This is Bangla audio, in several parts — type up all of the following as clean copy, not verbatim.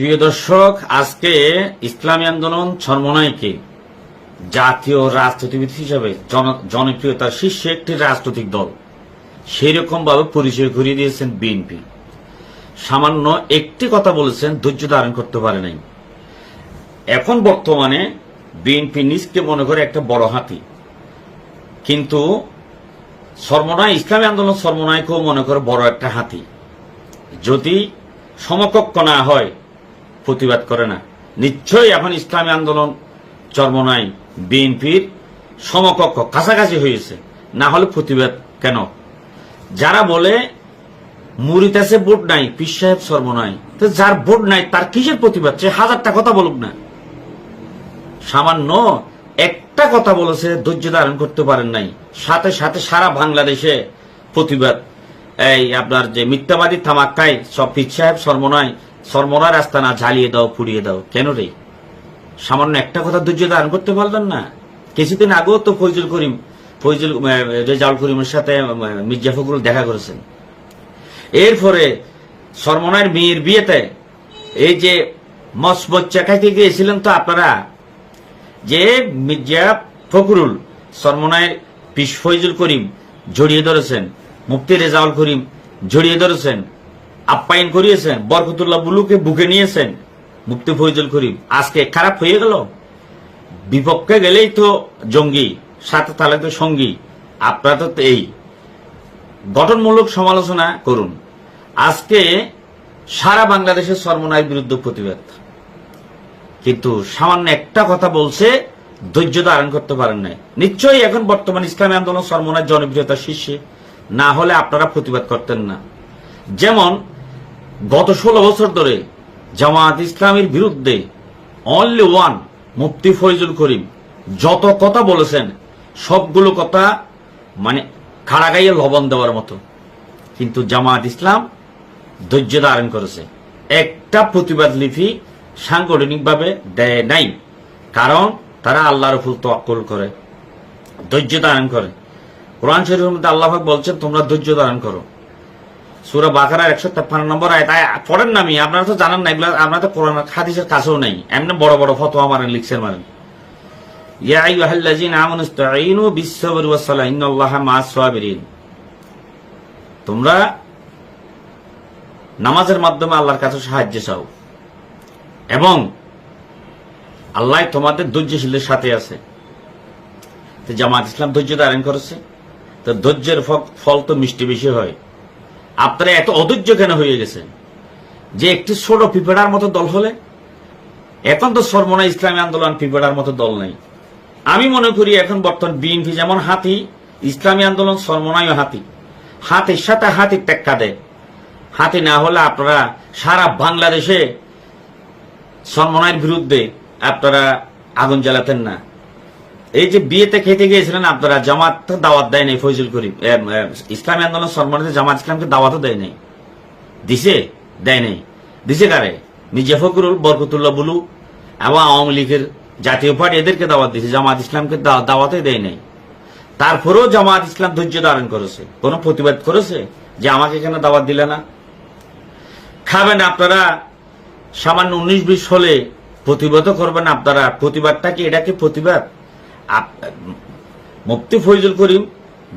প্রিয় দর্শক, আজকে ইসলামী আন্দোলন চরমোনাইকে জাতীয় রাজনীতিবিদ হিসেবে জনপ্রিয়তার শীর্ষে একটি রাজনৈতিক দল সেই রকম ভাবে পরিচয় করিয়ে দিয়েছেন বিএনপি। সামান্য একটি কথা বলেছেন, ধৈর্য ধারণ করতে পারে নাই। এখন বর্তমানে বিএনপি নিজকে মনে করে একটা বড় হাতি, কিন্তু চরমোনাই ইসলামী আন্দোলন চরমোনাইকেও মনে করে বড় একটা হাতি। যদি সমকক্ষ না হয় প্রতিবাদ করে না। নিশ্চয়ই এখন ইসলামী আন্দোলন চরমোনাই বিএনপির সমকক্ষ কাছাকাছি হয়েছে, না হলে প্রতিবাদ কেন? যারা বলে মুরিদ আছে ভোট নাই, পীর সাহেব চরমোনাই, তো যার ভোট নাই তার কিসের প্রতিবাদ? সে হাজারটা কথা বলুক না, সামান্য একটা কথা বলেছে, ধৈর্য ধারণ করতে পারেন নাই, সাথে সাথে সারা বাংলাদেশে প্রতিবাদ। এই আপনার যে মিথ্যাবাদী থামাক্কাই সব পীর সাহেব চরমোনাই রাস্তা না ঝালিয়ে দাও, পুড়িয়ে দাও। কেন রে? সামান্য একটা কথা ধৈর্য ধারণ করতে পারলেন না? কিছুদিন আগেও তো রেজাউল করিমের সাথে মির্জা ফখরুল দেখা করেছেন। এরপরে চরমোনাইয়ের মেয়ের বিয়েতে এই যে মচমচ্চা খাইতে গিয়েছিলেন তো আপনারা, যে মির্জা ফখরুল চরমোনাইয়ের পীর ফয়জুল করিম জড়িয়ে ধরেছেন, মুফতি রেজাউল করিম জড়িয়ে ধরেছেন, আপ্যায়ন করিয়েছেন, বরকতুল্লাহ বুলুকে বুকে নিয়েছেন মুফতি ফয়জুল করিম। আজকে খারাপ হয়ে গেল। বিপক্ষে গেলেই তো জঙ্গি, সাথে তাহলে তো সঙ্গী। আপনারা তো এই গঠনমূলক সমালোচনা করুন। আজকে সারা বাংলাদেশের চরমোনাইয়ের বিরুদ্ধে প্রতিবাদ, কিন্তু সামান্য একটা কথা বলছে, ধৈর্য ধারণ করতে পারেন নাই। নিশ্চয়ই এখন বর্তমান ইসলামী আন্দোলন চরমোনাইয়ের জনপ্রিয়তার শীর্ষে, না হলে আপনারা প্রতিবাদ করতেন না। যেমন গত 16 বছর ধরে জামায়াত ইসলামীর বিরুদ্ধে অনলি ওয়ান মুফতি ফয়জুল করিম যত কথা বলেছেন, সবগুলো কথা মানে খাড়া গাইয়ে লবণ দেওয়ার মতো, কিন্তু জামায়াত ইসলাম ধৈর্য ধারণ করেছে। একটা প্রতিবাদ লিপি সাংগঠনিকভাবে দেয় নাই, কারণ তারা আল্লাহর উপর তাওয়াক্কুল করে, ধৈর্য ধারণ করে। কোরআন শরীফের মধ্যে আল্লাহ পাক বলছেন, তোমরা ধৈর্য ধারণ করো। সূরা বাকারার 153 নম্বর আয়াত। পড়েন না, আপনারা তো জানেন না এগুলো, আপনারা তো কোরআন হাদিসের কাছেও নাই, এমনি বড় বড় ফতোয়া মারেন, লিখছেন মারেন। ইয়া আইয়ুহাল্লাযীনা আমানু ইসতাঈনু বিস-সাবরি ওয়াস-সালাহ ইন্নাল্লাহা মা'আস-সাবিরিন। তোমরা নামাজের মাধ্যমে আল্লাহর কাছে সাহায্য চাও, এবং আল্লাহ তোমাদের ধৈর্যশীলের সাথে আছে। তো জামায়াত ইসলাম ধৈর্য ধারণ করেছে, তো ধৈর্যের ফল তো মিষ্টি বেশি হয়। আপনারা এত অধৈর্য কেন হয়ে গেছে যে একটি ছোট পিঁপড়ার মতো দল হলে? এখন তো চরমোনাই ইসলামী আন্দোলন পিঁপড়ার মতো দল নাই। আমি মনে করি এখন বর্তমান বিএনপি যেমন হাতি, ইসলামী আন্দোলন চরমোনাইও হাতি। হাতির সাথে হাতি টেক্কা দেয়। হাতি না হলে আপনারা সারা বাংলাদেশে চরমোনাইয়ের বিরুদ্ধে আপনারা আগুন জ্বালাতেন না। এই যে বিয়েতে খেতে গিয়েছিলেন আপনারা, জামাত দাওয়াত দেয় নাই ফয়জুল করিম, ইসলামী আন্দোলন চরমোনাইতে জামাত ইসলামকে দাওয়াতও দেয় নাই। দিছে? দেয় নাই। দিছে কারে? মির্জা ফখরুল, বরকতুল্লাহ বুলু এবং আওয়ামী লীগের জাতীয় পার্টি, এদেরকে দাওয়াত দিয়েছে, জামাত ইসলামকে দাওয়াতে দেয় নাই। তারপরেও জামাত ইসলাম ধৈর্য ধারণ করেছে, কোন প্রতিবাদ করেছে যে আমাকে এখানে দাওয়াত দিলে না? খাবেন আপনারা, সামান্য 19-20 হলে প্রতিবাদ করবেন আপনারা। প্রতিবাদটা কি? এটা কি প্রতিবাদ? মুফতি ফয়জুল করিম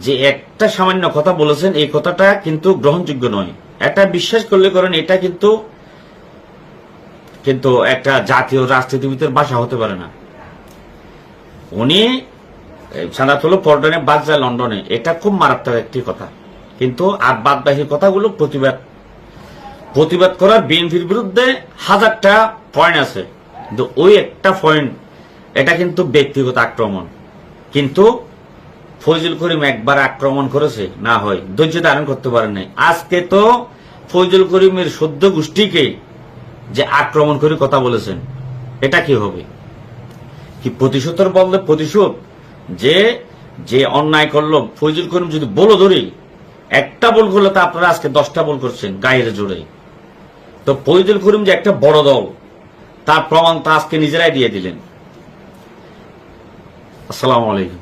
যে একটা সামান্য কথা বলেছেন, এই কথাটা কিন্তু গ্রহণযোগ্য নয়। এটা বিশ্বাস করলে করেন, এটা কিন্তু একটা জাতীয় রাজনীতিবিদের ভাষা হতে পারে না। উনি সাদা হলো পল্টনে, বাদ যায় লন্ডনে, এটা খুব মারাত্মক একটি কথা, কিন্তু আর বাদ বাকি কথাগুলো প্রতিবাদ করার বিএনপির বিরুদ্ধে হাজারটা পয়েন্ট আছে, কিন্তু ওই একটা পয়েন্ট, এটা কিন্তু ব্যক্তিগত আক্রমণ। কিন্তু ফয়জুল করিম একবার আক্রমণ করেছে, না হয় ধৈর্য ধারণ করতে পারেন নাই। আজকে তো ফয়জুল করিমের সদ্য গোষ্ঠীকে যে আক্রমণ করে কথা বলেছেন, এটা কি হবে? কি প্রতিশোধের বদলে প্রতিশোধ? যে অন্যায় করলো, ফয়জুল করিম যদি বলো ধরি, একটা বল করলে তো আপনারা আজকে 10টা বল করছেন গায়ের জোরে। তো ফয়জুল করিম যে একটা বড় দল, তার প্রমাণ তো আজকে নিজেরাই দিয়ে দিলেন। আসসালামু আলাইকুম।